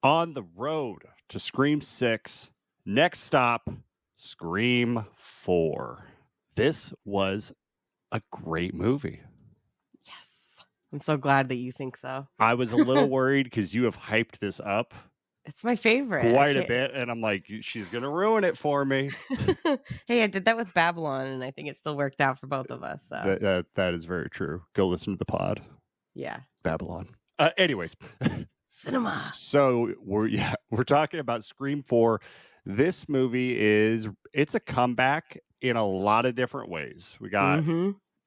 On the road to Scream 6. Next stop, Scream 4. This was a great movie. Yes. I'm so glad that you think so. I was a little worried because you have hyped this up It's my favorite. quite a bit, and I'm like, she's going to ruin it for me. Hey, I did that with Babylon, and I think it still worked out for both of us. So. That is very true. Go listen to the pod. Yeah. Babylon. Anyways. Cinema. So we're talking about Scream 4. This movie it's a comeback in a lot of different ways. We got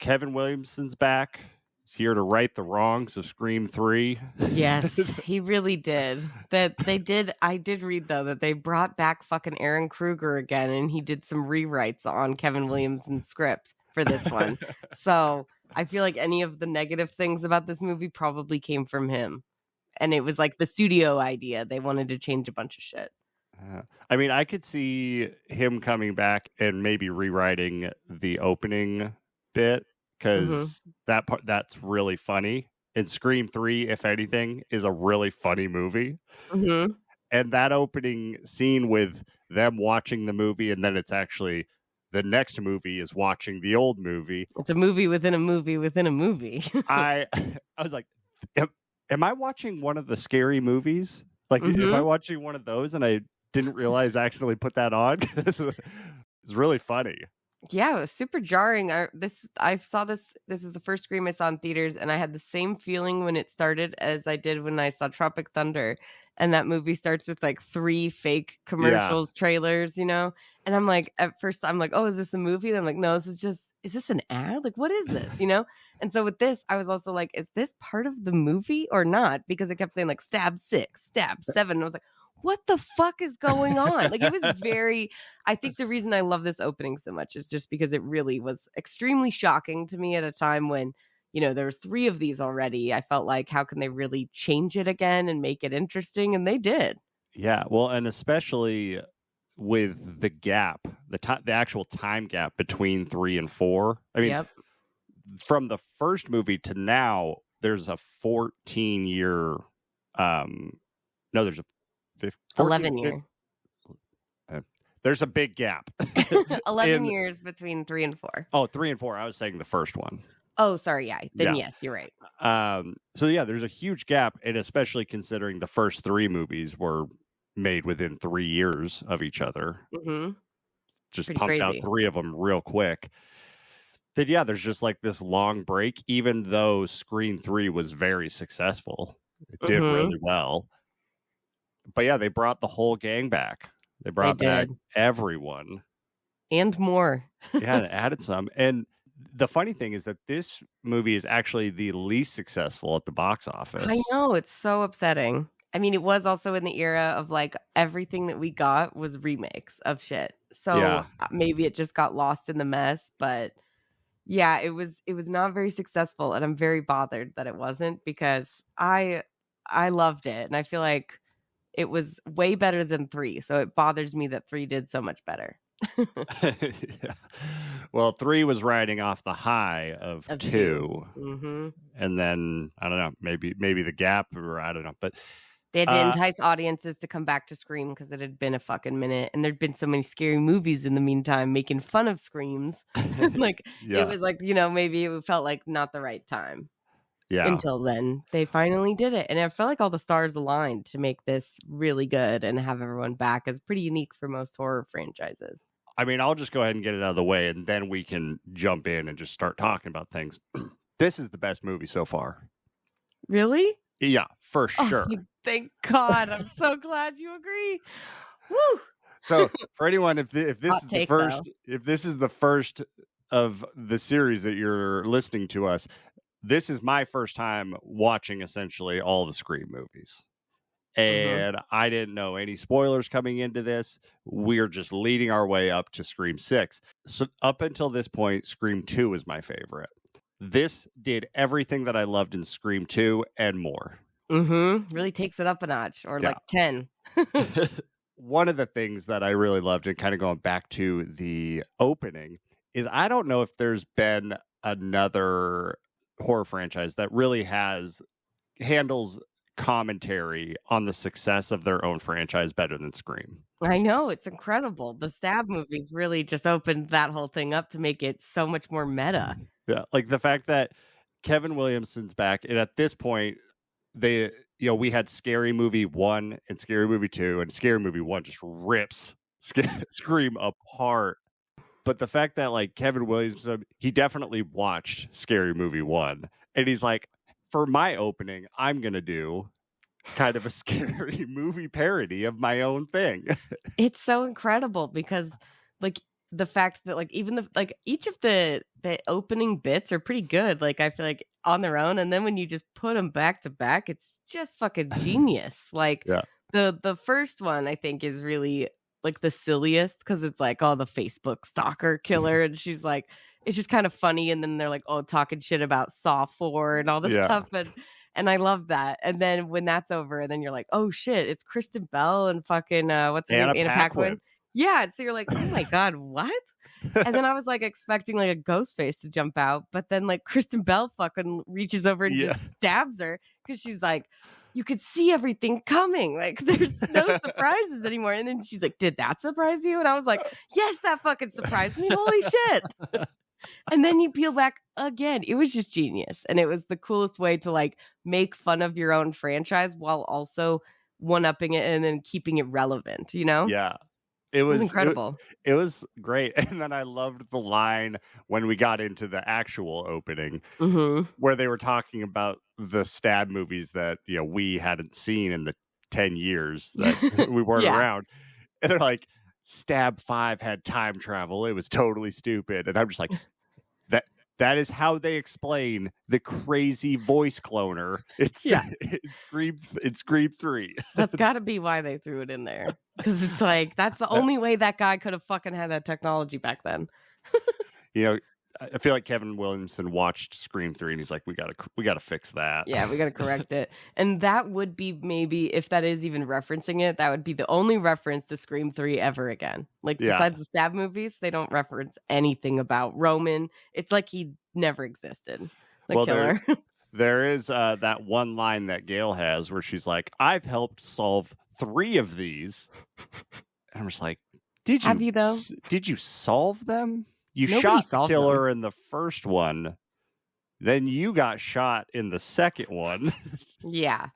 Kevin Williamson's back. He's here to right the wrongs of Scream 3. Yes, he really did. I did read though that they brought back fucking Aaron Kruger again, and he did some rewrites on Kevin Williamson's script for this one. So I feel like any of the negative things about this movie probably came from him. And it was like the studio idea. They wanted to change a bunch of shit. I mean, I could see him coming back and maybe rewriting the opening bit because that's really funny. And Scream 3, if anything, is a really funny movie. And that opening scene with them watching the movie, and then it's actually the next movie is watching the old movie. It's a movie within a movie within a movie. I was like, am I watching one of the scary movies? Like, am I watching one of those? And I didn't realize I actually put that on. It's really funny. Yeah, it was super jarring. I saw this. This is the first Scream I saw in theaters, and I had the same feeling when it started as I did when I saw Tropic Thunder. And that movie starts with like 3 fake commercials, trailers, you know? And I'm like, at first, I'm like, oh, is this a movie? And I'm like, no, is this an ad? Like, what is this? You know? And so with this, I was also like, is this part of the movie or not? Because it kept saying like stab 6, stab 7. And I was like, what the fuck is going on? Like, it was I think the reason I love this opening so much is just because it really was extremely shocking to me at a time when, you know, there was 3 of these already. I felt like, how can they really change it again and make it interesting? And they did. Yeah, well, and especially with the gap, the actual time gap between 3 and 4. I mean, from the first movie to now, there's a 14-year. There's a 11 year. There's a big gap. 11 years between 3 and 4. Oh, 3 and 4. I was saying the first one. Oh, sorry. Yeah. Then yes, you're right. So yeah, there's a huge gap, and especially considering the first 3 movies were made within 3 years of each other. Just pretty pumped crazy. out 3 of them real quick. Then yeah, there's just like this long break, even though Scream 3 was very successful. It did really well. But yeah, they brought the whole gang back. They brought back everyone. And more. Yeah, and added some. And the funny thing is that this movie is actually the least successful at the box office. I know. It's so upsetting. I mean, it was also in the era of like everything that we got was remakes of shit. So maybe it just got lost in the mess. But yeah, it was not very successful. And I'm very bothered that it wasn't, because I loved it. And I feel like it was way better than 3. So it bothers me that 3 did so much better. Yeah. Well, 3 was riding off the high of 2. And then, I don't know, maybe the gap, or I don't know. But they had to entice audiences to come back to Scream because it had been a fucking minute. And there'd been so many scary movies in the meantime making fun of Screams. Like, it was like, you know, maybe it felt like not the right time. Yeah. Until then, they finally did it. And I felt like all the stars aligned to make this really good and have everyone back. It's pretty unique for most horror franchises. I mean, I'll just go ahead and get it out of the way, and then we can jump in and just start talking about things. This is the best movie so far. Really? Yeah, for sure. Thank God. I'm so glad you agree. Woo! So for anyone, if this is the first of the series that you're listening to us, this is my first time watching essentially all the Scream movies. And I didn't know any spoilers coming into this. We're just leading our way up to Scream 6. So up until this point, Scream 2 is my favorite. This did everything that I loved in Scream 2 and more. Really takes it up a notch, or like 10. One of the things that I really loved, and kind of going back to the opening, is I don't know if there's been another horror franchise that really handles commentary on the success of their own franchise better than Scream. I know, it's incredible. The Stab movies really just opened that whole thing up to make it so much more meta. Yeah, like the fact that Kevin Williamson's back, and at this point, we had Scary Movie 1 and Scary Movie 2, and Scary Movie 1 just rips Scream apart. But the fact that like Kevin Williamson, he definitely watched Scary Movie 1, and he's like, for my opening, I'm gonna do kind of a scary movie parody of my own thing. It's so incredible because like the fact that like even each of the opening bits are pretty good, like I feel like on their own, and then when you just put them back to back, it's just fucking genius. Like the first one I think is really like the silliest because it's like, oh, the Facebook stalker killer, and she's like, it's just kind of funny, and then they're like, oh, talking shit about Saw 4 and all this stuff, and I love that. And then when that's over, and then you're like, oh shit, it's Kristen Bell and fucking what's her name, Anna Paquin. Yeah, so you're like, oh my god, what? And then I was like expecting like a ghost face to jump out, but then like Kristen Bell fucking reaches over and just stabs her because she's like, you could see everything coming. Like there's no surprises anymore. And then she's like, did that surprise you? And I was like, yes, that fucking surprised me. Holy shit. And then you peel back again. It was just genius. And it was the coolest way to like make fun of your own franchise while also one-upping it and then keeping it relevant, you know? Yeah. It was incredible. It was great. And then I loved the line when we got into the actual opening where they were talking about the Stab movies that, we hadn't seen in the 10 years that we weren't around. And they're like, Stab 5 had time travel. It was totally stupid. And I'm just like, that is how they explain the crazy voice cloner. It's Scream 3. That's got to be why they threw it in there. Because it's like, that's the only way that guy could have fucking had that technology back then. I feel like Kevin Williamson watched Scream 3 and he's like, we gotta fix that. Yeah, we gotta correct it. And that would be maybe, if that is even referencing it, that would be the only reference to Scream 3 ever again. Like besides the Stab movies, they don't reference anything about Roman. It's like he never existed. The killer. There is that one line that Gale has where she's like, I've helped solve 3 of these. And I'm just like, Have you though? Did you solve them? Nobody shot the killer in the first one, then you got shot in the second one. Yeah.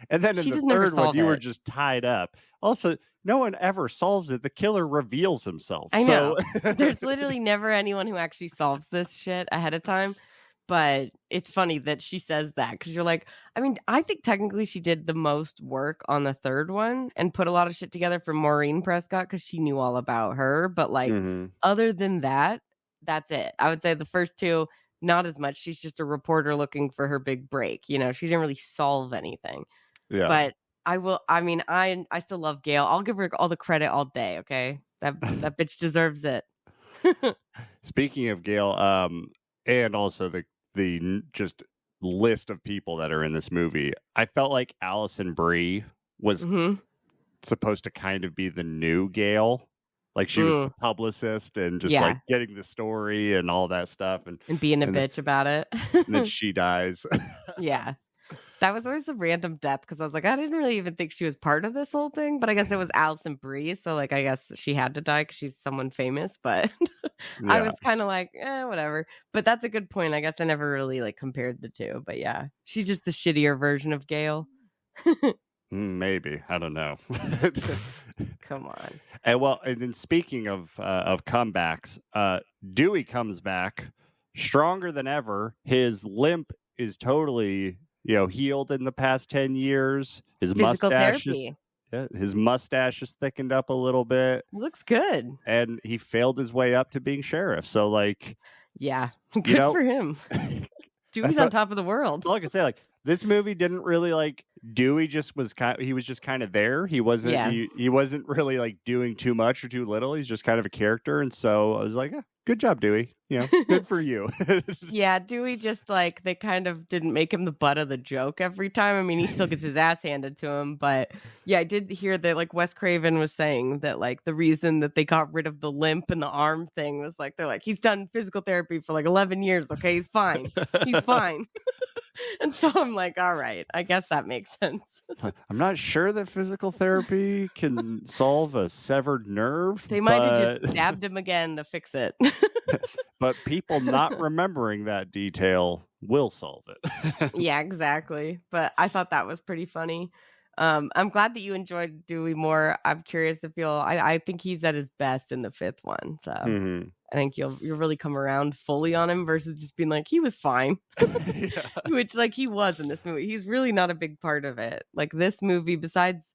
And then in the third one, you were just tied up. Also, no one ever solves it. The killer reveals himself. I know. There's literally never anyone who actually solves this shit ahead of time. But it's funny that she says that because you're like, I mean, I think technically she did the most work on the third one and put a lot of shit together for Maureen Prescott because she knew all about her. But like, other than that, that's it. I would say the first 2, not as much. She's just a reporter looking for her big break. She didn't really solve anything. Yeah. But I still love Gale. I'll give her all the credit all day. Okay. That bitch deserves it. Speaking of Gale, and also the just list of people that are in this movie, I felt like Alison Brie was supposed to kind of be the new Gale. Like she was the publicist and just like getting the story and all that stuff and being a bitch about it. And then she dies. Yeah. That was always a random death because I was like, I didn't really even think she was part of this whole thing, but I guess it was Alison Brie. So like, I guess she had to die because she's someone famous, but I was kind of like, whatever. But that's a good point. I guess I never really like compared the two, but yeah, she's just the shittier version of Gale. Maybe. I don't know. Come on. And then speaking of comebacks, Dewey comes back stronger than ever. His limp is totally, healed in the past 10 years. His mustache is thickened up a little bit. Looks good. And he failed his way up to being sheriff. So like, yeah, good for him. Dewey's on top of the world. All I can say, like, this movie didn't really like Dewey. He was just kind of there. He wasn't. He wasn't really like doing too much or too little. He's just kind of a character. And so I was like, good job, Dewey. Good for you. Yeah, Dewey just like they kind of didn't make him the butt of the joke every time. I mean, he still gets his ass handed to him, but yeah, I did hear that like Wes Craven was saying that like the reason that they got rid of the limp and the arm thing was like they're like he's done physical therapy for like 11 years. Okay, he's fine. He's fine. And so I'm like, all right, I guess that makes sense. I'm not sure that physical therapy can solve a severed nerve. They might have just stabbed him again to fix it. But people not remembering that detail will solve it. Yeah, exactly. But I thought that was pretty funny. I'm glad that you enjoyed Dewey more. I'm curious if I think he's at his best in the fifth one. So I think you'll really come around fully on him versus just being like, he was fine. Yeah. Which like he was in this movie. He's really not a big part of it. Like this movie, besides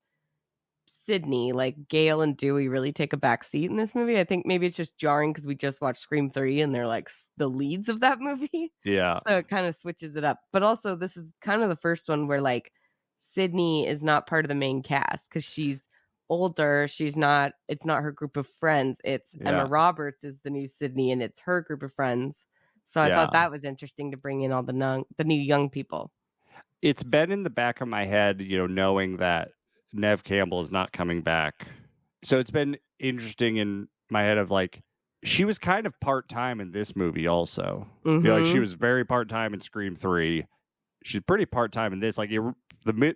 Sidney, like Gale and Dewey really take a back seat in this movie. I think maybe it's just jarring because we just watched Scream 3 and they're like the leads of that movie. Yeah. So it kind of switches it up. But also this is kind of the first one where like Sidney is not part of the main cast because she's older. It's not her group of friends. It's Emma Roberts is the new Sidney and it's her group of friends. So I thought that was interesting to bring in all the new young people. It's been in the back of my head, knowing that Neve Campbell is not coming back. So it's been interesting in my head of like, she was kind of part-time in this movie also. Like she was very part-time in Scream 3. She's pretty part-time in this. Like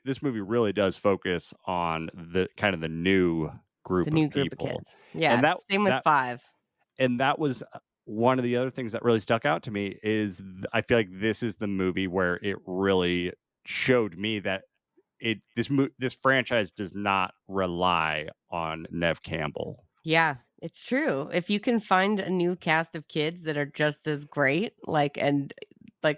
this movie really does focus on the kind of the new group of kids. Yeah, and same with 5. And that was one of the other things that really stuck out to me is I feel like this is the movie where it really showed me that this franchise does not rely on Neve Campbell. Yeah, it's true. If you can find a new cast of kids that are just as great, and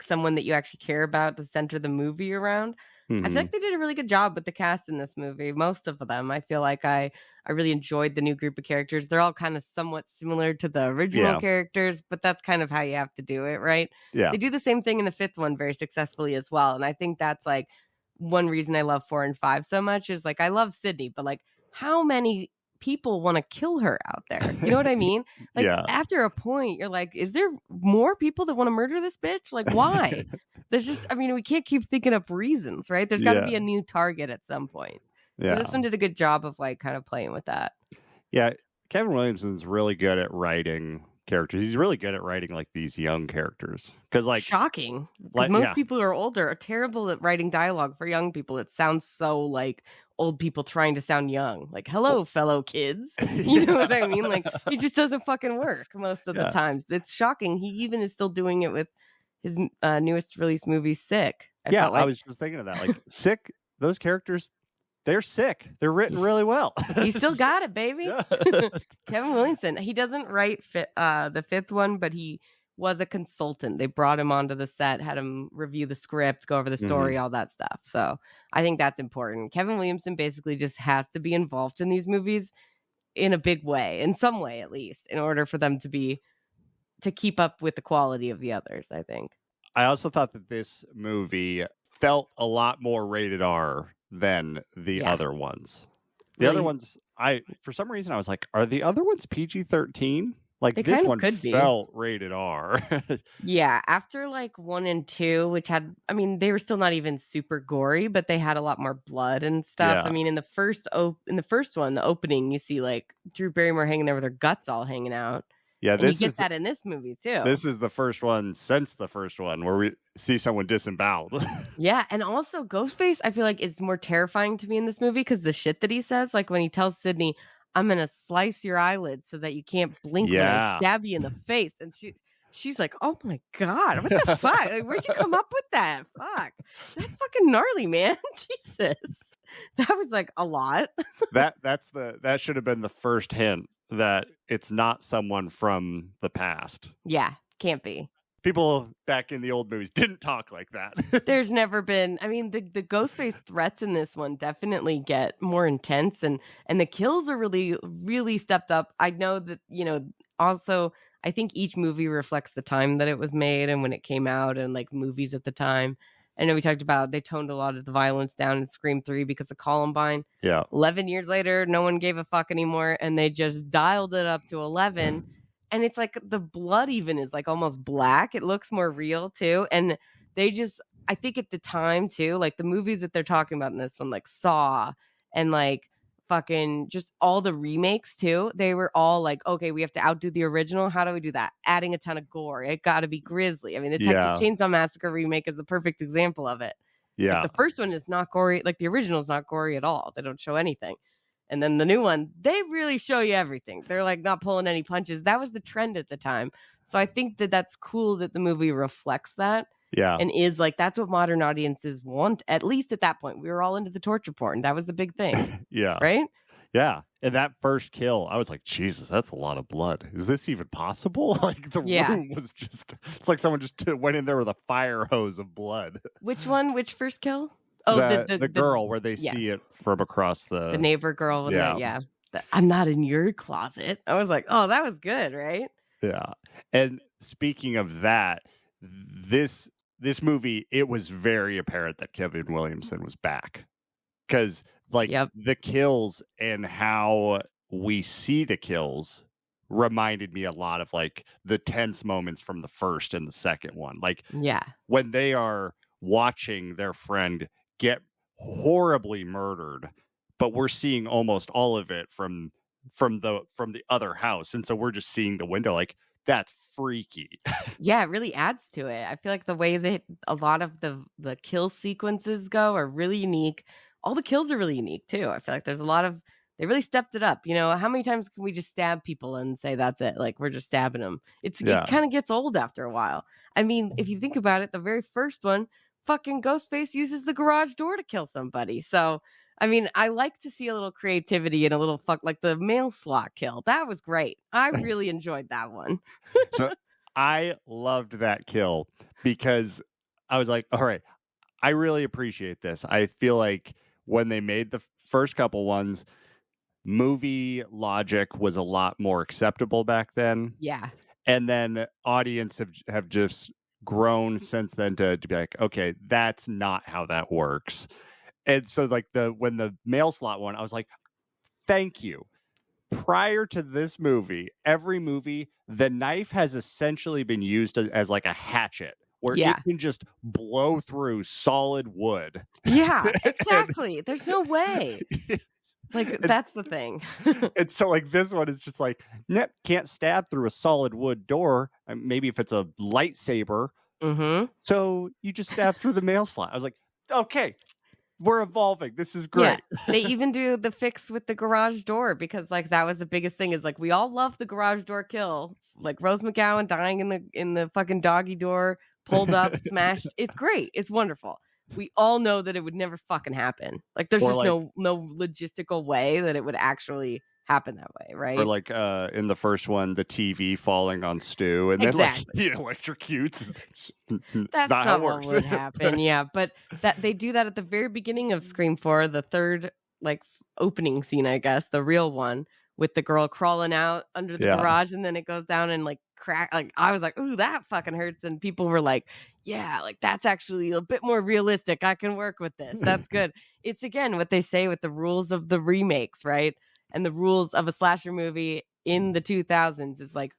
someone that you actually care about to center the movie around, I feel like they did a really good job with the cast in this movie. Most of them, I feel like I really enjoyed the new group of characters. They're all kind of somewhat similar to the original characters, but that's kind of how you have to do it, right? Yeah. They do the same thing in the fifth one very successfully as well. And I think that's like one reason I love 4 and 5 so much is like, I love Sidney, but like how many people want to kill her out there? You know what I mean? Like after a point, you're like, is there more people that want to murder this bitch? Like, why? There's just, we can't keep thinking up reasons, right? There's got to be a new target at some point. So this one did a good job of like kind of playing with that. Yeah. Kevin Williamson's really good at writing characters. He's really good at writing like these young characters. Because like shocking. Because most people who are older are terrible at writing dialogue for young people. It sounds so like old people trying to sound young. Like, hello, fellow kids. You know what I mean? Like, it just doesn't fucking work most of the times. It's shocking. He even is still doing it with his newest release movie, Sick. I was just thinking of that. Like, Sick, those characters, they're sick. They're written really well. He still got it, baby. Kevin Williamson. He doesn't write the fifth one, but he was a consultant. They brought him onto the set, had him review the script, go over the story, all that stuff. So I think that's important. Kevin Williamson basically just has to be involved in these movies in a big way, in some way at least, in order for them to keep up with the quality of the others, I think. I also thought that this movie felt a lot more rated R than the other ones. The other ones, for some reason I was like, are the other ones PG-13? Like they this one could felt rated R. Yeah, after like 1 and 2, which had, they were still not even super gory, but they had a lot more blood and stuff. Yeah. In the first one, the opening, you see like Drew Barrymore hanging there with her guts all hanging out. Yeah, and you get that in this movie too. This is the first one since the first one where we see someone disemboweled. Yeah, and also Ghostface, I feel like is more terrifying to me in this movie because the shit that he says, like when he tells Sidney, I'm gonna slice your eyelids so that you can't blink when I stab you in the face, and she's like, oh my god, what the fuck? Like, where'd you come up with that? Fuck, that's fucking gnarly, man. Jesus, that was like a lot. that should have been the first hint that it's not someone from the past. Yeah, can't be. People back in the old movies didn't talk like that. There's never been, the Ghostface threats in this one definitely get more intense and the kills are really, really stepped up. I know that, also I think each movie reflects the time that it was made and when it came out and like movies at the time. I know we talked about they toned a lot of the violence down in Scream 3 because of Columbine. Yeah. 11 years later, no one gave a fuck anymore and they just dialed it up to 11. And it's like the blood even is like almost black. It looks more real too. And they just, I think at the time too, like the movies that they're talking about in this one, like Saw and like fucking just all the remakes too. They were all like, okay, we have to outdo the original. How do we do that? Adding a ton of gore. It got to be grisly. I mean, the Texas Chainsaw Massacre remake is the perfect example of it. Yeah. Like the first one is not gory. Like the original is not gory at all. They don't show anything. And then the new one, they really show you everything. They're like not pulling any punches. That was the trend at the time. So I think that that's cool that the movie reflects that. Yeah. And is like, that's what modern audiences want. At least at that point, we were all into the torture porn. That was the big thing. Yeah. Right? Yeah. And that first kill, I was like, Jesus, that's a lot of blood. Is this even possible? Like the room was just, it's like someone just went in there with a fire hose of blood. Which one? Which first kill? Oh, the girl where they see it from across the neighbor girl. With I'm not in your closet. I was like, oh, that was good. Right? Yeah. And speaking of that, this movie, it was very apparent that Kevin Williamson was back. Because the kills and how we see the kills reminded me a lot of like the tense moments from the first and the second one. Like when they are watching their friend get horribly murdered, but we're seeing almost all of it from the other house. And so we're just seeing the window. Like, that's freaky. Yeah, it really adds to it. I feel like the way that a lot of the kill sequences go are really unique. All the kills are really unique too. I feel like there's a lot of, they really stepped it up. You know, how many times can we just stab people and say that's it? Like we're just stabbing them. It kind of gets old after a while. I mean, if you think about it, the very first one, fucking Ghostface uses the garage door to kill somebody. So, I mean, I like to see a little creativity and a little like the mail slot kill. That was great. I really enjoyed that one. So I loved that kill because I was like, all right, I really appreciate this. I feel like when they made the first couple ones, movie logic was a lot more acceptable back then. Yeah. And then audience have just grown since then to be like, okay, that's not how that works. And so like when the mail slot one, I was like, thank you. Prior to this movie, every movie, the knife has essentially been used as like a hatchet where it can just blow through solid wood. Yeah, exactly. There's no way. Like, that's the thing. And so, like, this one is just like, can't stab through a solid wood door. Maybe if it's a lightsaber. Mm-hmm. So you just stab through the mail slot. I was like, okay, we're evolving. This is great. Yeah. They even do the fix with the garage door because, like, that was the biggest thing is, like, we all love the garage door kill. Like, Rose McGowan dying in the fucking doggy door, pulled up, smashed. It's great. It's wonderful. We all know that it would never fucking happen. Like there's just no logistical way that it would actually happen that way, right? Or like in the first one, the TV falling on Stu and then like he electrocutes. That's not what would happen. Yeah, but that they do that at the very beginning of Scream 4, the third like opening scene, I guess, the real one with the girl crawling out under the garage and then it goes down and like crack. Like I was like, ooh, that fucking hurts. And people were like, yeah, like that's actually a bit more realistic. I can work with this. That's good. It's again what they say with the rules of the remakes, right? And the rules of a slasher movie in the 2000s is like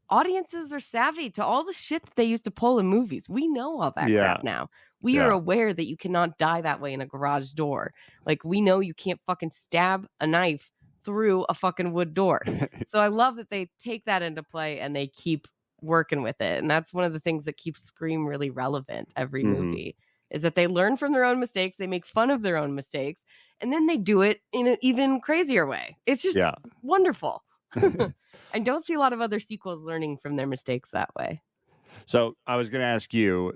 audiences are savvy to all the shit that they used to pull in movies. We know all that crap now. We are aware that you cannot die that way in a garage door. Like we know you can't fucking stab a knife through a fucking wood door. So I love that they take that into play and they keep working with it. And that's one of the things that keeps Scream really relevant every movie is that they learn from their own mistakes. They make fun of their own mistakes and then they do it in an even crazier way. It's just wonderful. I don't see a lot of other sequels learning from their mistakes that way. So I was going to ask you,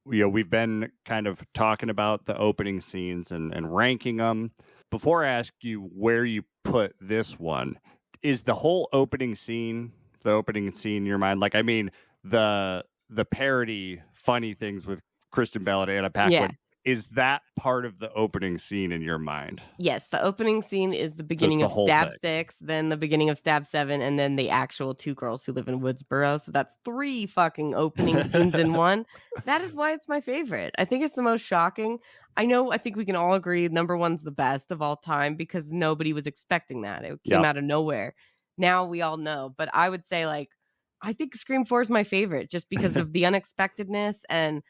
we've been kind of talking about the opening scenes and ranking them. Before I ask you where you put this one, is the whole opening scene in your mind? Like, I mean, the parody funny things with Kristen Bell and Anna Paquin, is that part of the opening scene in your mind? Yes, the opening scene is the beginning of Stab 6, then the beginning of Stab 7, and then the actual two girls who live in Woodsboro. So that's 3 fucking opening scenes in one. That is why it's my favorite. I think it's the most shocking. I think we can all agree number 1's the best of all time because nobody was expecting that. It came out of nowhere. Now we all know. But I would say, like, I think Scream 4 is my favorite just because of the unexpectedness and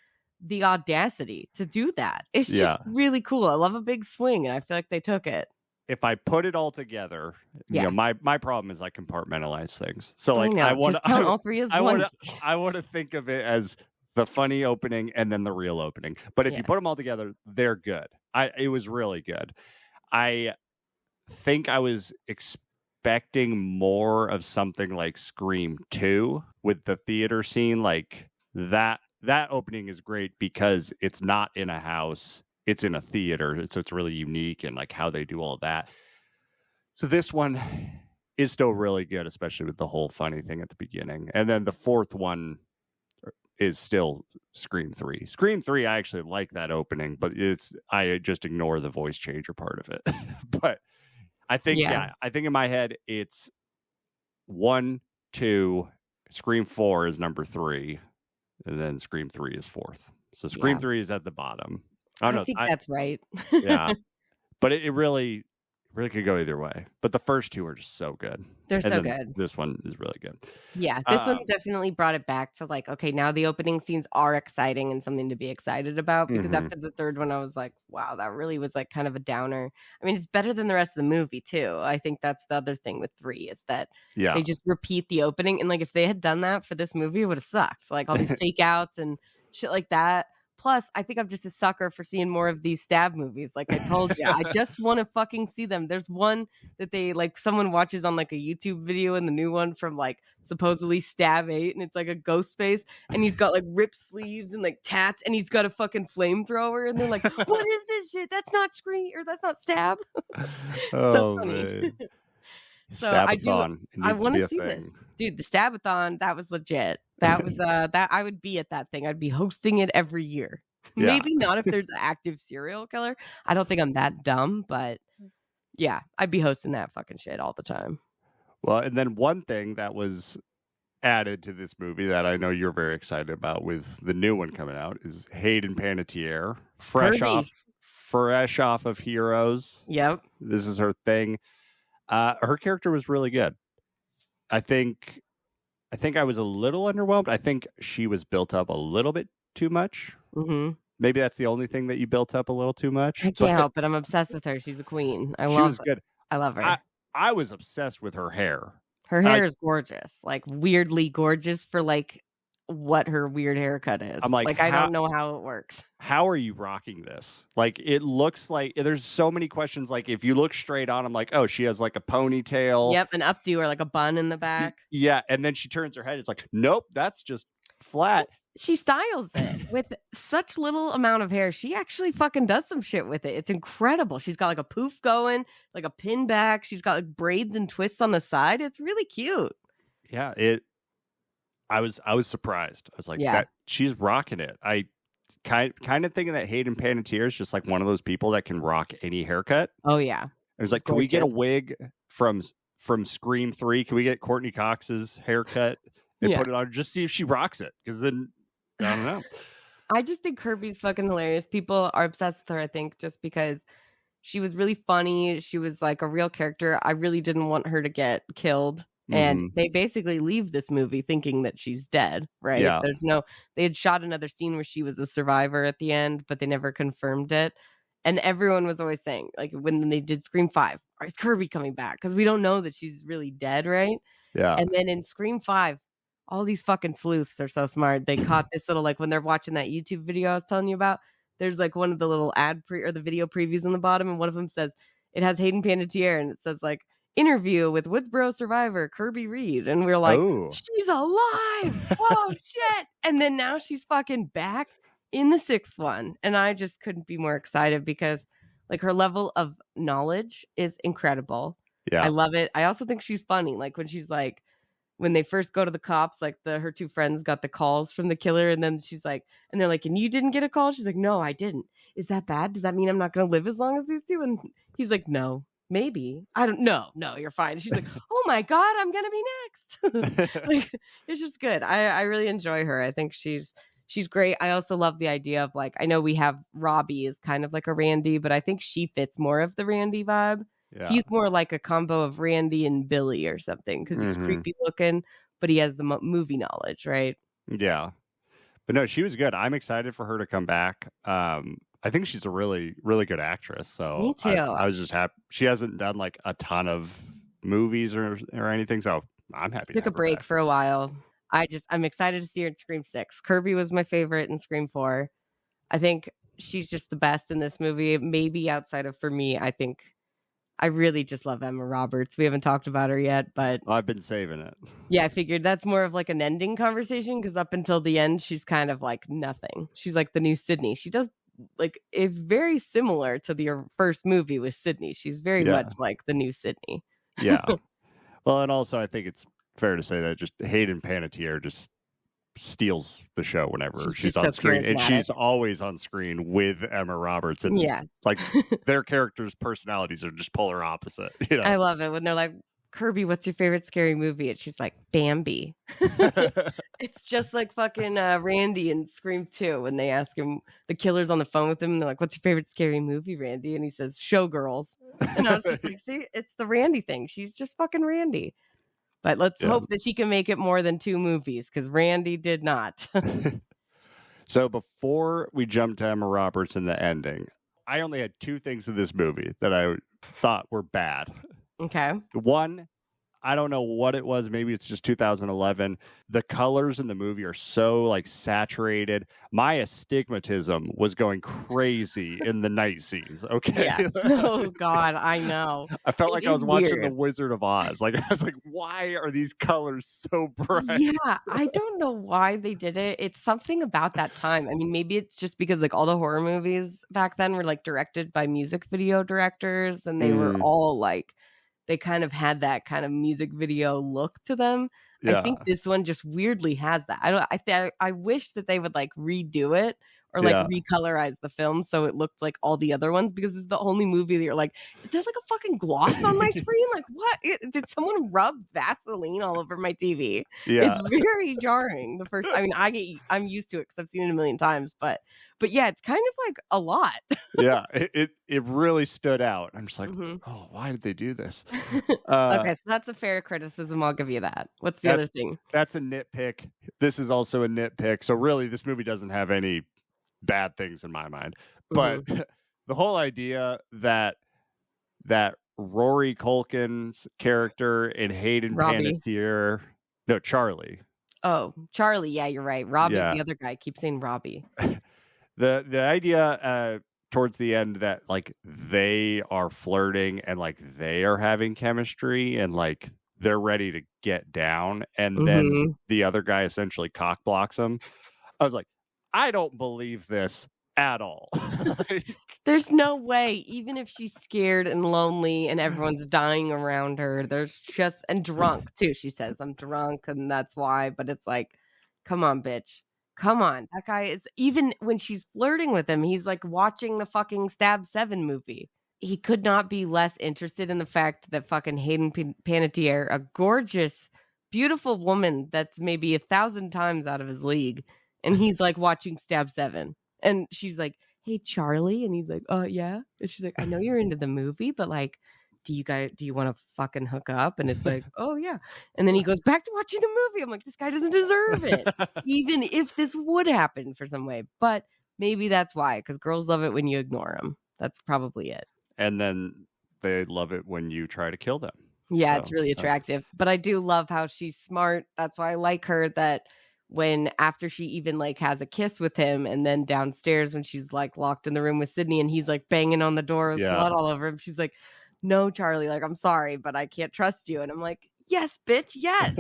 the audacity to do that. It's just really cool. I love a big swing and I feel like they took it. if I put it all together, you know, my problem is I compartmentalize things. So like I want to count all three as one. I want to think of it as the funny opening and then the real opening. But if you put them all together, they're good. It was really good. I think I was expecting more of something like Scream 2 with the theater scene. Like that opening is great because it's not in a house, it's in a theater, so it's really unique and like how they do all of that. So this one is still really good, especially with the whole funny thing at the beginning. And then the fourth one is still Scream 3. Scream 3, I actually like that opening, but I just ignore the voice changer part of it. But I think, I think in my head, it's 1, 2, Scream 4 is number 3, and then Scream 3 is 4th. So Scream 3 is at the bottom. I think that's right. Yeah. But it really could go either way. But the first two are just so good. They're so good. This one is really good. Yeah, this one definitely brought it back to like, okay, now the opening scenes are exciting and something to be excited about. Because after the third one, I was like, wow, that really was like kind of a downer. I mean, it's better than the rest of the movie too. I think that's the other thing with 3 is that they just repeat the opening. And like, if they had done that for this movie, it would have sucked. Like all these fake outs and shit like that. Plus, I think I'm just a sucker for seeing more of these stab movies. Like I told you, I just want to fucking see them. There's one that they like someone watches on like a YouTube video, and the new one from like supposedly Stab 8, and it's like a ghost face, and he's got like ripped sleeves and like tats, and he's got a fucking flamethrower, and they're like, "What is this shit? That's not Scream or that's not Stab." So funny. Man. So Stabathon. I want to see this, dude. The Stabathon, that was legit. That was that I would be at that thing. I'd be hosting it every year. Yeah. Maybe not if there's an active serial killer. I don't think I'm that dumb, but yeah, I'd be hosting that fucking shit all the time. Well, and then one thing that was added to this movie that I know you're very excited about with the new one coming out is Hayden Panettiere, fresh off of Heroes. Yep. This is her thing. Her character was really good. I think I was a little underwhelmed. I think she was built up a little bit too much. Mm-hmm. Maybe that's the only thing that you built up a little too much. I can't help it. I'm obsessed with her. She's a queen. She was good. I love her. I was obsessed with her hair. Her hair is gorgeous. Like weirdly gorgeous for like what her weird haircut is. I'm like I don't know how it works. How are you rocking this? Like, it looks like there's so many questions. Like, if you look straight on, I'm like, oh, she has like a ponytail. Yep, an updo or like a bun in the back. Yeah, and then she turns her head. It's like, nope, that's just flat. She styles it with such little amount of hair. She actually fucking does some shit with it. It's incredible. She's got like a poof going, like a pin back. She's got like braids and twists on the side. It's really cute. Yeah, I was surprised. I was like, that she's rocking it. I kind of thinking that Hayden Panettiere is just like one of those people that can rock any haircut. Oh yeah. I was like, can we get a wig from Scream 3? Can we get Courteney Cox's haircut and put it on? Just see if she rocks it. Because then I don't know. I just think Kirby's fucking hilarious. People are obsessed with her, I think, just because she was really funny. She was like a real character. I really didn't want her to get killed. And they basically leave this movie thinking that she's dead, right? Yeah. They had shot another scene where she was a survivor at the end, but they never confirmed it. And everyone was always saying, like, when they did Scream 5, is Kirby coming back? Because we don't know that she's really dead, right? Yeah. And then in Scream 5, all these fucking sleuths are so smart. They caught this little, like, when they're watching that YouTube video I was telling you about, there's like one of the little or the video previews on the bottom, and one of them says, it has Hayden Panettiere, and it says, like, interview with Woodsboro survivor Kirby Reed, and we're like, she's alive. Oh shit. And then now she's fucking back in the 6th one, and I just couldn't be more excited because like her level of knowledge is incredible. I love it. I also think she's funny, like when she's like, when they first go to the cops, like her 2 friends got the calls from the killer, and then she's like, and they're like, and you didn't get a call? She's like, no, I didn't. Is that bad? Does that mean I'm not gonna live as long as these 2? And he's like, no. Maybe. I don't know. No, you're fine. She's like, oh my God, I'm going to be next. Like, it's just good. I really enjoy her. I think she's great. I also love the idea of like, I know we have Robbie is kind of like a Randy, but I think she fits more of the Randy vibe. Yeah. He's more like a combo of Randy and Billy or something because he's creepy looking, but he has the movie knowledge, right? Yeah. But no, she was good. I'm excited for her to come back. I think she's a really, really good actress. So Me too. I was just happy. She hasn't done like a ton of movies or anything. So I'm happy. Took a break for a while. I'm excited to see her in Scream 6. Kirby was my favorite in Scream 4. I think she's just the best in this movie. Maybe outside of, for me, I think I really just love Emma Roberts. We haven't talked about her yet, but I've been saving it. Yeah, I figured that's more of like an ending conversation because up until the end, she's kind of like nothing. She's like the new Sidney. She does like it's very similar to the first movie with Sidney. She's very much like the new Sidney. Yeah. Well, and also I think it's fair to say that just Hayden Panettiere just steals the show whenever she's on screen, and she's always on screen with Emma Roberts, and like their characters' personalities are just polar opposite. You know? I love it when they're like, Kirby, what's your favorite scary movie? And she's like, Bambi. It's just like fucking Randy in Scream 2 when they ask him, the killer's on the phone with him, and they're like, what's your favorite scary movie, Randy? And he says, Showgirls. And I was just like, see, it's the Randy thing. She's just fucking Randy. But let's hope that she can make it more than 2 movies, because Randy did not. So before we jump to Emma Roberts and the ending, I only had 2 things with this movie that I thought were bad. Okay. One, I don't know what it was. Maybe it's just 2011. The colors in the movie are so like saturated. My astigmatism was going crazy in the night scenes. Okay. Yeah. Oh God, I know. I felt like I was watching The Wizard of Oz. Like I was like, why are these colors so bright? Yeah, I don't know why they did it. It's something about that time. I mean, maybe it's just because like all the horror movies back then were like directed by music video directors, and they were all like, they kind of had that kind of music video look to them. Yeah. I think this one just weirdly has that. I wish that they would like redo it or like recolorize the film so it looked like all the other ones, because it's the only movie that you're like, is there like a fucking gloss on my screen? Like what? Did someone rub Vaseline all over my TV? Yeah. It's very jarring. The first, I mean, I'm used to it because I've seen it a million times, but yeah, it's kind of like a lot. Yeah, it really stood out. I'm just like, oh, why did they do this? Okay, so that's a fair criticism. I'll give you that. What's the other thing? That's a nitpick. This is also a nitpick. So really, this movie doesn't have any bad things in my mind. But the whole idea that Rory Culkin's character and Hayden Panettiere, no, Charlie. Oh, Charlie. Yeah, you're right. Robbie's the other guy. I keep saying Robbie. The idea towards the end that like they are flirting and like they are having chemistry and like they're ready to get down, and then the other guy essentially cock blocks him. I was like, I don't believe this at all. There's no way, even if she's scared and lonely and everyone's dying around her, there's just, and drunk too. She says, I'm drunk and that's why, but it's like, come on, bitch. Come on. That guy is, even when she's flirting with him, he's like watching the fucking Stab 7 movie. He could not be less interested in the fact that fucking Hayden Panettiere, a gorgeous, beautiful woman that's maybe 1,000 times out of his league, and he's like watching Stab 7. And she's like, hey, Charlie. And he's like, oh, yeah. And she's like, I know you're into the movie, but like, do you want to fucking hook up? And it's like, oh, yeah. And then he goes back to watching the movie. I'm like, this guy doesn't deserve it, even if this would happen for some way. But maybe that's why, because girls love it when you ignore them. That's probably it. And then they love it when you try to kill them. Yeah, it's really attractive. But I do love how she's smart. That's why I like her, that when after she even like has a kiss with him, and then downstairs when she's like locked in the room with Sidney and he's like banging on the door with blood all over him, she's like, no, Charlie, like, I'm sorry, but I can't trust you. And I'm like, yes, bitch, yes.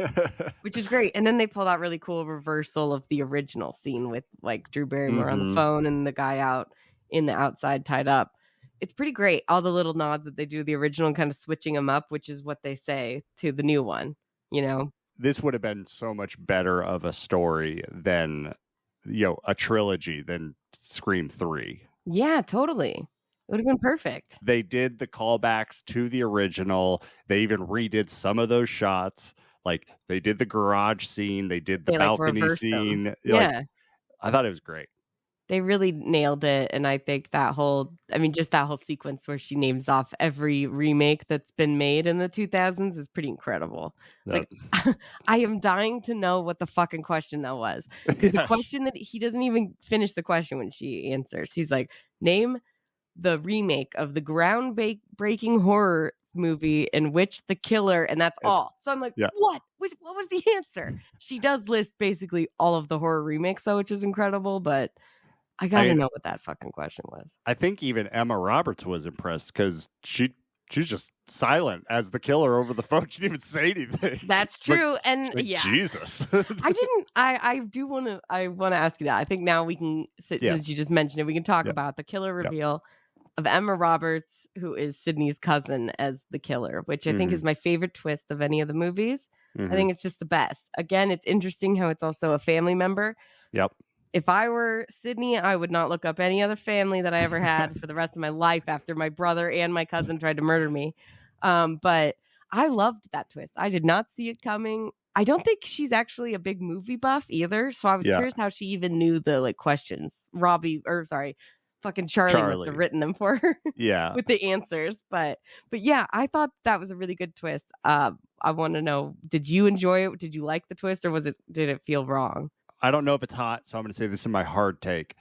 Which is great. And then they pull that really cool reversal of the original scene with like Drew Barrymore on the phone and the guy out in the outside tied up. It's pretty great. All the little nods that they do the original and kind of switching them up, which is what they say to the new one, you know? This would have been so much better of a story than, a trilogy than Scream 3. Yeah, totally. It would have been perfect. They did the callbacks to the original. They even redid some of those shots. Like they did the garage scene. They did the balcony scene. Yeah. I thought it was great. They really nailed it. And I think just that whole sequence where she names off every remake that's been made in the 2000s is pretty incredible. Like, I am dying to know what the fucking question that was. Because the question that he doesn't even finish the question when she answers. He's like, name the remake of the groundbreaking horror movie in which the killer, and that's all. So I'm like, what? What was the answer? She does list basically all of the horror remakes, though, which is incredible, but I gotta know what that fucking question was. I think even Emma Roberts was impressed because she's just silent as the killer over the phone. She didn't even say anything. That's true. Like, and Jesus. I want to ask you that. I think now we can, since you just mentioned it, we can talk about the killer reveal of Emma Roberts, who is Sidney's cousin, as the killer, which I think is my favorite twist of any of the movies. I think it's just the best. Again, it's interesting how it's also a family member. Yep. If I were Sidney, I would not look up any other family that I ever had for the rest of my life after my brother and my cousin tried to murder me. But I loved that twist. I did not see it coming. I don't think she's actually a big movie buff either. So I was curious how she even knew the questions. Fucking Charlie must have written them for her. With the answers. But yeah, I thought that was a really good twist. I want to know, did you enjoy it? Did you like the twist, or did it feel wrong? I don't know if it's hot, so I'm going to say this is my hard take.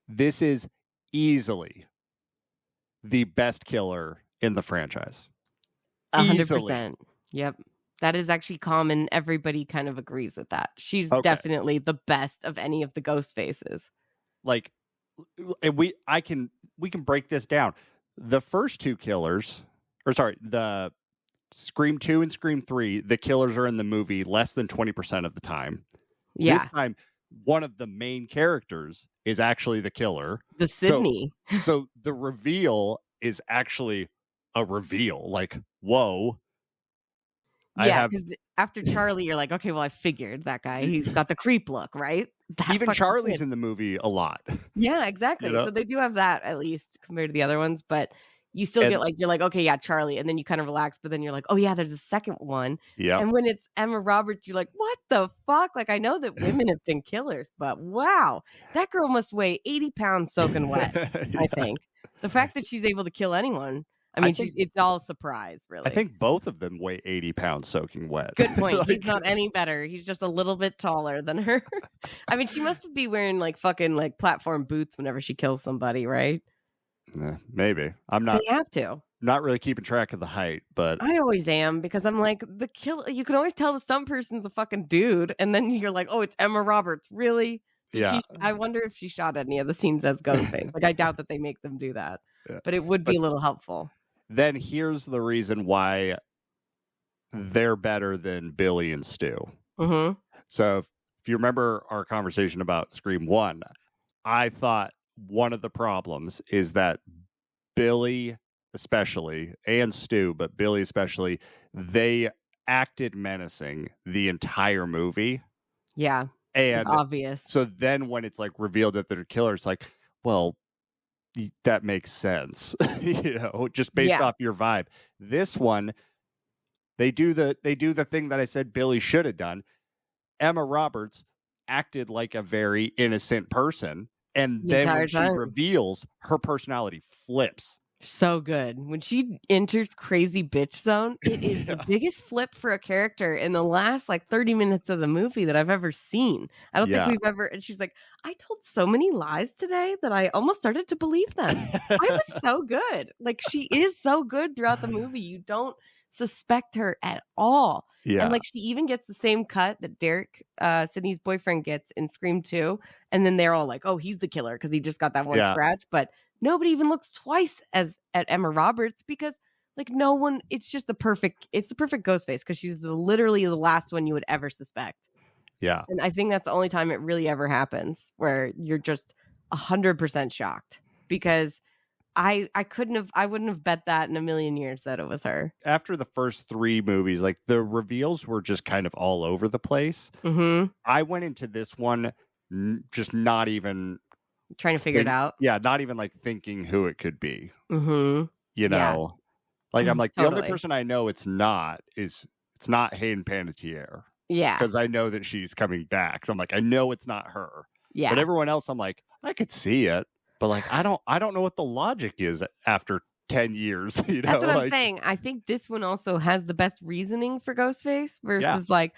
This is easily the best killer in the franchise. 100%. Yep. That is actually common. Everybody kind of agrees with that. She's definitely the best of any of the ghost faces. Like, we can break this down. The first two killers, the Scream 2 and Scream 3, the killers are in the movie less than 20% of the time. Yeah. This time, one of the main characters is actually the killer. The Sidney. So the reveal is actually a reveal. Like, whoa. Yeah, because after Charlie, you're like, okay, well, I figured that guy. He's got the creep look, right? Even Charlie's in the movie a lot. Yeah, exactly. So they do have that, at least compared to the other ones. But you still get you're like, okay, yeah, Charlie. And then you kind of relax. But then you're like, oh, yeah, there's a second one. Yeah. And when it's Emma Roberts, you're like, what the fuck? Like, I know that women have been killers, but wow, that girl must weigh 80 pounds soaking wet, I think. The fact that she's able to kill anyone. I mean, it's all a surprise, really. I think both of them weigh 80 pounds soaking wet. Good point. He's not any better. He's just a little bit taller than her. I mean, she must be wearing fucking platform boots whenever she kills somebody, right? Maybe. I'm not. They have to. Not really keeping track of the height, but I always am, because I'm like, the killer. You can always tell that some person's a fucking dude, and then you're like, oh, it's Emma Roberts. Really? Yeah. I wonder if she shot any of the scenes as Ghostface. I doubt that they make them do that, but it would be a little helpful. Then here's the reason why they're better than Billy and Stu. Mm-hmm. So if you remember our conversation about Scream 1, I thought one of the problems is that Billy especially, and Stu, but Billy especially, they acted menacing the entire movie. Yeah, and it's obvious. So then when it's revealed that they're killers, it's like, well, that makes sense, just based off your vibe. This one, they do the thing that I said Billy should have done. Emma Roberts acted like a very innocent person, and then when she reveals, her personality flips. So good. When she enters crazy bitch zone, it is the biggest flip for a character in the last 30 minutes of the movie that I've ever seen. I don't think we've ever. And she's like, I told so many lies today that I almost started to believe them. I was so good. She is so good throughout the movie. You don't suspect her at all. Yeah. And she even gets the same cut that Derek, Sidney's boyfriend, gets in Scream 2. And then they're all like, oh, he's the killer because he just got that one scratch. But nobody even looks twice at Emma Roberts, because no one, it's the perfect Ghostface, because she's literally the last one you would ever suspect. Yeah. And I think that's the only time it really ever happens where you're just 100% shocked, because I wouldn't have bet that in a million years that it was her. After the first 3 movies, the reveals were just kind of all over the place. Mm-hmm. I went into this one just not even trying to figure it out. Yeah, not even thinking who it could be. Mm-hmm. I'm like, totally. The only person I know it's not Hayden Panettiere. Yeah. Because I know that she's coming back. So I'm like, I know it's not her. Yeah. But everyone else, I'm like, I could see it, but like I don't know what the logic is after 10 years. You know, That's what I'm saying. I think this one also has the best reasoning for Ghostface versus like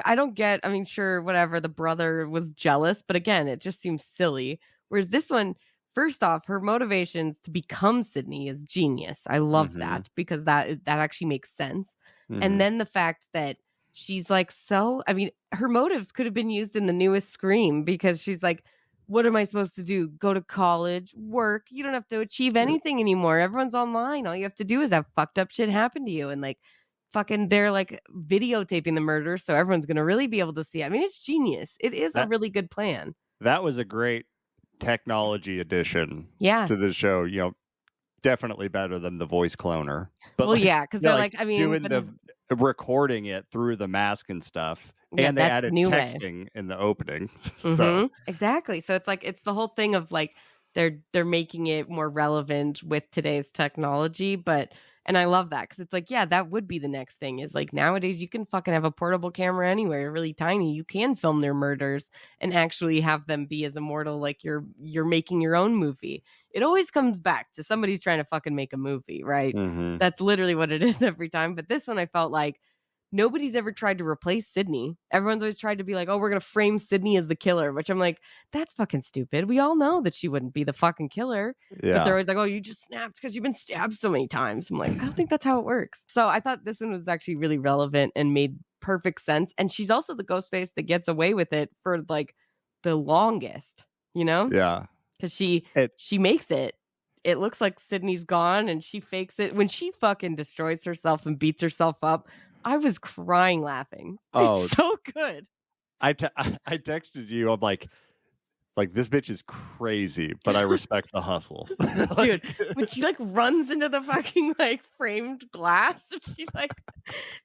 I don't get. I mean, sure, whatever. The brother was jealous, but again, it just seems silly. Whereas this one, first off, her motivations to become Sidney is genius. I love that because that actually makes sense. And then the fact that she's like, so, I mean, her motives could have been used in the newest Scream because she's like, what am I supposed to do? Go to college, work. You don't have to achieve anything anymore. Everyone's online. All you have to do is have fucked up shit happen to you. And like, fucking, they're like videotaping the murder. So everyone's going to really be able to see. I mean, it's genius. It is a really good plan. That was a great technology addition to the show. You know, definitely better than the voice cloner. But well, yeah, because they're like, I mean, doing the recording it through the mask and stuff. Yeah, and they added texting in the opening. So exactly. So it's like it's the whole thing of like they're making it more relevant with today's technology, and I love that because it's like, yeah, that would be the next thing is like nowadays you can fucking have a portable camera anywhere, really tiny. You can film their murders and actually have them be as immortal like you're making your own movie. It always comes back to somebody's trying to fucking make a movie, right? That's literally what it is every time. But this one I felt like nobody's ever tried to replace Sidney. Everyone's always tried to be like, oh, we're going to frame Sidney as the killer, which I'm like, that's fucking stupid. We all know that she wouldn't be the fucking killer. Yeah. But they're always like, oh, you just snapped because you've been stabbed so many times. I'm like, I don't think that's how it works. So I thought this one was actually really relevant and made perfect sense. And she's also the Ghostface that gets away with it for like the longest, you know? Yeah. Because she makes it. It looks like Sidney's gone and she fakes it. When she fucking destroys herself and beats herself up, I was crying laughing. Oh, it's so good. I texted you. I'm like this bitch is crazy, but I respect the hustle. Dude, when she like runs into the fucking like framed glass and she like,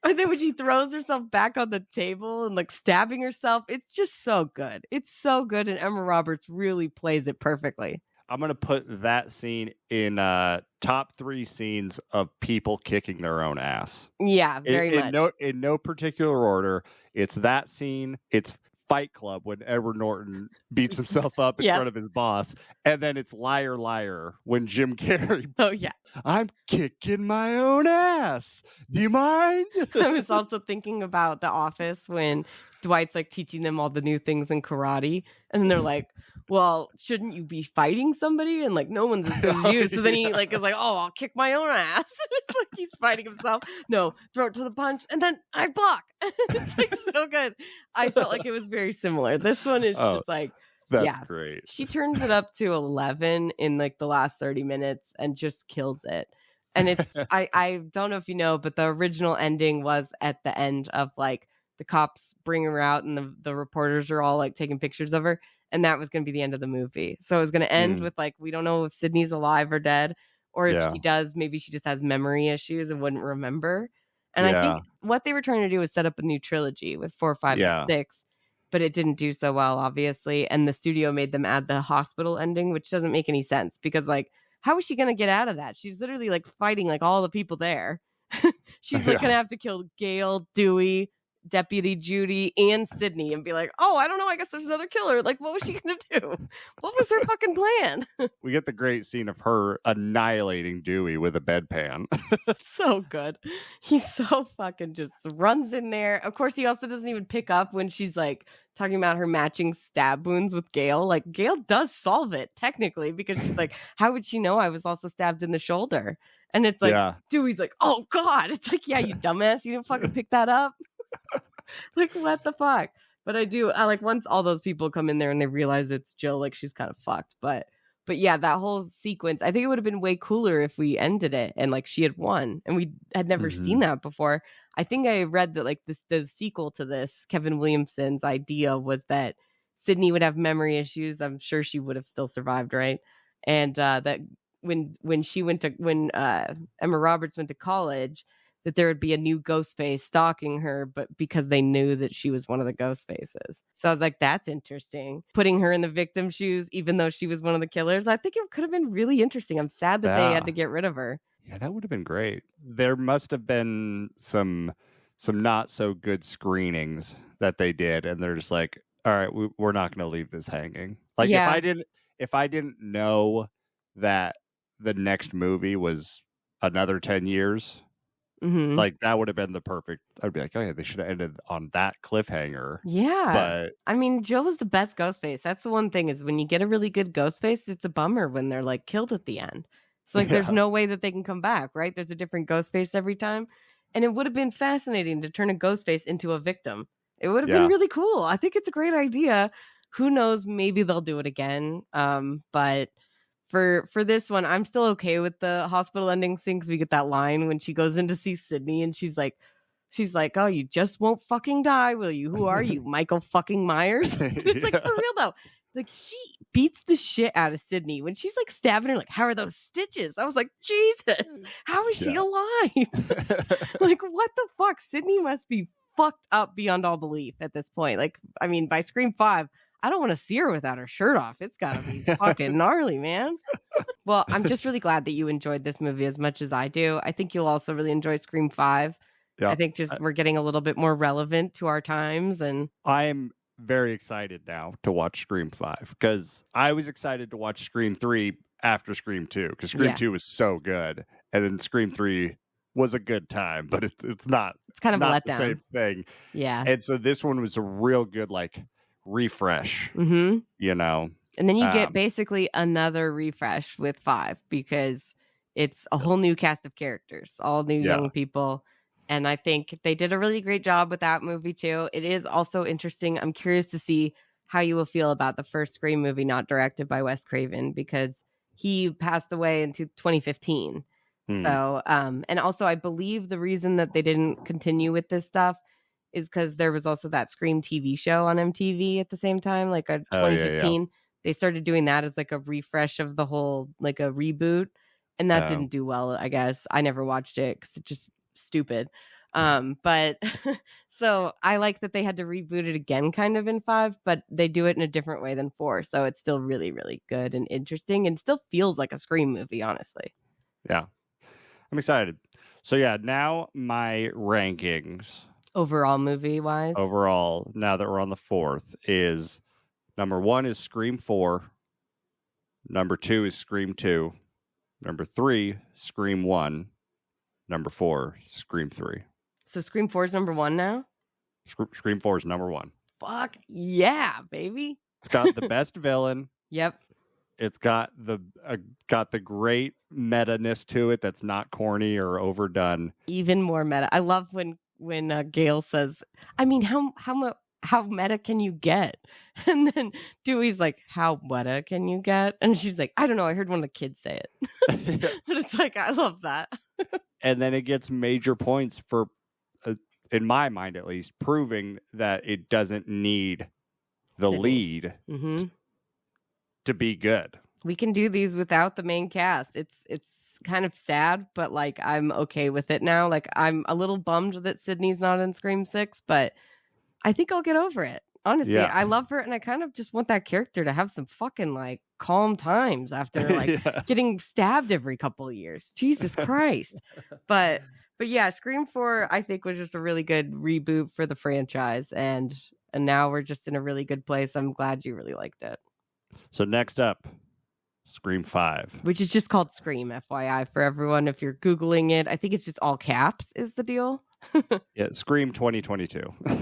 and then when she throws herself back on the table and like stabbing herself, it's just so good. It's so good. And Emma Roberts really plays it perfectly. I'm going to put that scene in top 3 scenes of people kicking their own ass. Yeah, very much. In no particular order. It's that scene. It's Fight Club when Edward Norton beats himself up in front of his boss. And then it's Liar Liar when Jim Carrey. Oh, yeah. I'm kicking my own ass. Do you mind? I was also thinking about The Office when Dwight's like teaching them all the new things in karate. And then they're like, well, shouldn't you be fighting somebody? And like, no one's as good as you. So then he like is like, oh, I'll kick my own ass. It's like he's fighting himself. No, throw it to the punch. And then I block. It's like so good. I felt like it was very similar. This one is just like, that's great. She turns it up to 11 in like the last 30 minutes and just kills it. And it's, I don't know if you know, but the original ending was at the end of like the cops bring her out and the reporters are all like taking pictures of her. And that was going to be the end of the movie. So it was going to end with like, we don't know if Sidney's alive or dead, or if she does, maybe she just has memory issues and wouldn't remember. And I think what they were trying to do was set up a new trilogy with 4, 5, and 6, but it didn't do so well, obviously. And the studio made them add the hospital ending, which doesn't make any sense because like, how is she going to get out of that? She's literally like fighting like all the people there. She's like going to have to kill Gale, Dewey, Deputy Judy, and Sidney and be like, oh, I don't know, I guess there's another killer. Like, what was she gonna do? What was her fucking plan? We get the great scene of her annihilating Dewey with a bedpan. So good. He's so fucking just runs in there. Of course, he also doesn't even pick up when she's like talking about her matching stab wounds with Gale. Like, Gale does solve it technically because she's like, how would she know I was also stabbed in the shoulder? And it's like, Dewey's like, oh God. It's like, yeah, you dumbass, you didn't fucking pick that up. Like, what the fuck? But I like once all those people come in there and they realize it's Jill, like she's kind of fucked. But yeah, that whole sequence, I think it would have been way cooler if we ended it and like she had won and we had never seen that before. I think I read that like the sequel to this, Kevin Williamson's idea was that Sidney would have memory issues. I'm sure she would have still survived, right? And that when Emma Roberts went to college, that there would be a new ghost face stalking her, but because they knew that she was one of the ghost faces. So I was like, that's interesting. Putting her in the victim's shoes, even though she was one of the killers, I think it could have been really interesting. I'm sad that they had to get rid of her. Yeah, that would have been great. There must have been some not so good screenings that they did, and they're just like, all right, we're not going to leave this hanging. Like if I didn't know that the next movie was another 10 years, like that would have been the perfect. I'd be like, oh yeah, they should have ended on that cliffhanger. Yeah. But I mean, Joe was the best Ghostface. That's the one thing is when you get a really good Ghostface, it's a bummer when they're like killed at the end. It's like there's no way that they can come back, right? There's a different Ghostface every time. And it would have been fascinating to turn a Ghostface into a victim. It would have been really cool. I think it's a great idea. Who knows? Maybe they'll do it again. But for this one, I'm still okay with the hospital ending scene because we get that line when she goes in to see Sidney and she's like, oh, you just won't fucking die, will you? Who are you, Michael fucking Myers? It's like, for real though. Like, she beats the shit out of Sidney when she's like stabbing her, like, how are those stitches? I was like, Jesus, how is she alive? Like, what the fuck? Sidney must be fucked up beyond all belief at this point. Like, I mean, by Scream 5, I don't want to see her without her shirt off. It's gotta be fucking gnarly, man. Well, I'm just really glad that you enjoyed this movie as much as I do. I think you'll also really enjoy Scream 5. Yeah. I think just we're getting a little bit more relevant to our times. And I'm very excited now to watch Scream 5 because I was excited to watch Scream 3 after Scream 2 because Scream 2 was so good. And then Scream 3 was a good time, but it's not. It's kind of not a letdown. The same thing. Yeah. And so this one was a real good like refresh, you know. And then you get basically another refresh with 5 because it's a whole new cast of characters, all new young people. And I think they did a really great job with that movie too. It is also interesting. I'm curious to see how you will feel about the first Scream movie not directed by Wes Craven because he passed away in 2015. So, and also I believe the reason that they didn't continue with this stuff is because there was also that Scream TV show on MTV at the same time, like a 2015. They started doing that as like a refresh of the whole, like a reboot. And that didn't do well, I guess. I never watched it because it's just stupid. But so I like that they had to reboot it again kind of in 5, but they do it in a different way than 4. So it's still really, really good and interesting and still feels like a Scream movie, honestly. Yeah. I'm excited. So yeah, now my rankings. Overall movie wise? Overall, now that we're on the 4th, is number 1 is Scream 4. Number 2 is Scream 2. Number 3, Scream 1. Number 4, Scream 3. So Scream 4 is number 1 now? Scream 4 is number 1. Fuck yeah, baby. It's got the best villain. Yep. It's got the great meta-ness to it that's not corny or overdone. Even more meta. I love when Gale says, I mean, how meta can you get? And then Dewey's like, how meta can you get? And she's like, I don't know. I heard one of the kids say it. But it's like, I love that. And then it gets major points for, in my mind at least, proving that it doesn't need the lead to be good. We can do these without the main cast. It's kind of sad, but like I'm okay with it now. Like I'm a little bummed that Sidney's not in Scream 6, but I think I'll get over it. Honestly, I love her and I kind of just want that character to have some fucking like calm times after like getting stabbed every couple of years. Jesus Christ. But yeah, Scream 4 I think was just a really good reboot for the franchise and now we're just in a really good place. I'm glad you really liked it. So next up, Scream 5. Which is just called Scream, FYI, for everyone. If you're Googling it, I think it's just all caps is the deal. Yeah, Scream 2022.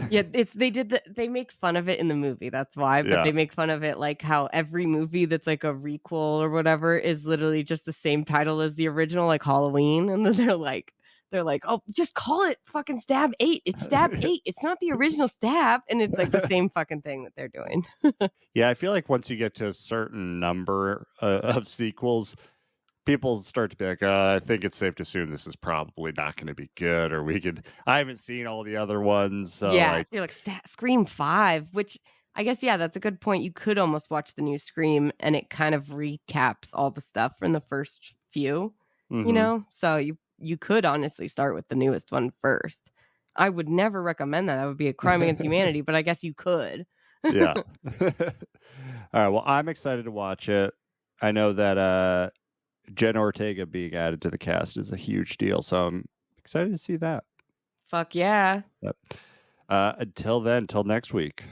Yeah, they make fun of it in the movie. That's why, but they make fun of it like how every movie that's like a requel or whatever is literally just the same title as the original, like Halloween. And then they're like, oh, just call it fucking Stab 8. It's Stab 8. It's not the original Stab. And it's like the same fucking thing that they're doing. Yeah, I feel like once you get to a certain number of sequels, people start to be like, I think it's safe to assume this is probably not going to be good. Or I haven't seen all the other ones. So yeah, so you're like Scream 5, which I guess, yeah, that's a good point. You could almost watch the new Scream and it kind of recaps all the stuff from the first few, you know? So you could honestly start with the newest one first. I would never recommend that. That would be a crime against humanity, but I guess you could. Yeah. All right. Well, I'm excited to watch it. I know that Jenna Ortega being added to the cast is a huge deal, so I'm excited to see that. Fuck yeah. Yep. Until then, till next week.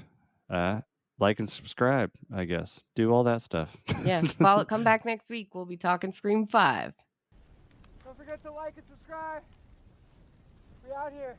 like and subscribe, I guess. Do all that stuff. Yeah. Come back next week. We'll be talking Scream 5. Don't forget to like and subscribe. We out here.